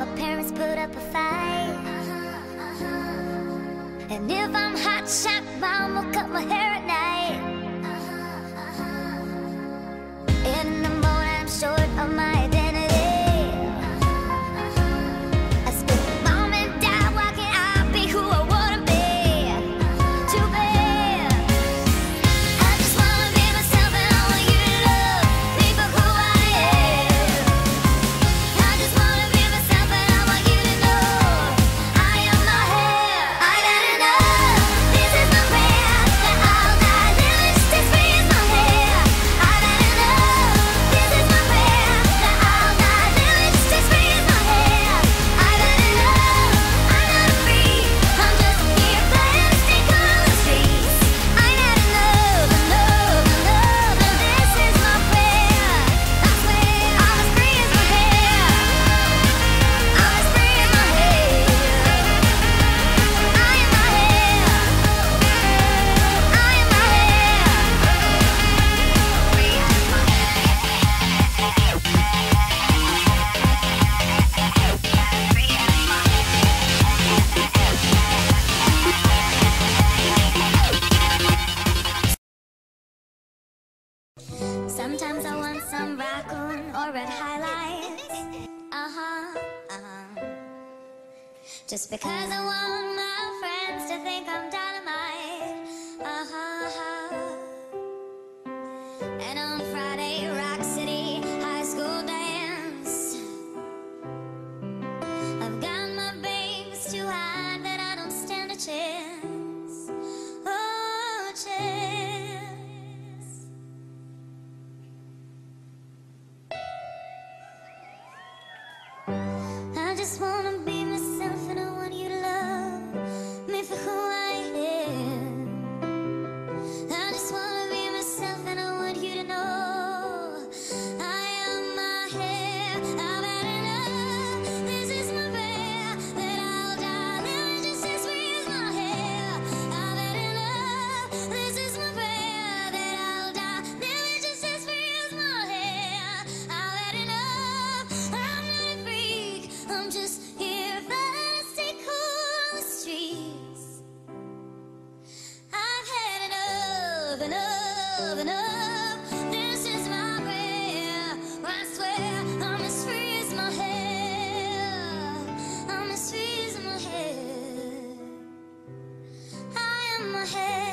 my parents put up a fight. And if I'm hot shot, mom will cut my hair at night. In the morning, I'm short of my identity. I spit mom and dad, why can't I be who I wanna be? Too bad. I just wanna be myself and I want you to love me for who I am. I just wanna be myself and I want you to know I am my hair. I got enough. This is my prayer that I'll die living just as free as my hair. I got enough. This is my prayer that I'll die living just as free as my hair. I got enough. I'm not a freak. I'm just here playing to stay cool on the streets. I got enough, enough, enough, and this is my prayer. I swear I'm as free as my hair. I'm as free as my hair. I am my hair. I am my Sometimes I want some raccoon or red highlights. Just because I want my friends to think I'm dynamite. And on Friday, Rock City High School dance, I've got my bangs too high that I don't stand a chance. Oh, chance. I just wanna be myself and I want you to love me for who I am. I just wanna be myself and I want you to know I am my hair. I've had enough. This is my prayer that I'll die living just as free as my hair. I've had enough. This is my prayer that I'll die living just as free as my hair. I've had enough. I'm not a freak. I'm just here flying to stay cool on the streets. I've had enough, enough, enough. This is my prayer. I swear I'm as free as my hair. I'm as free as my hair. I am my hair.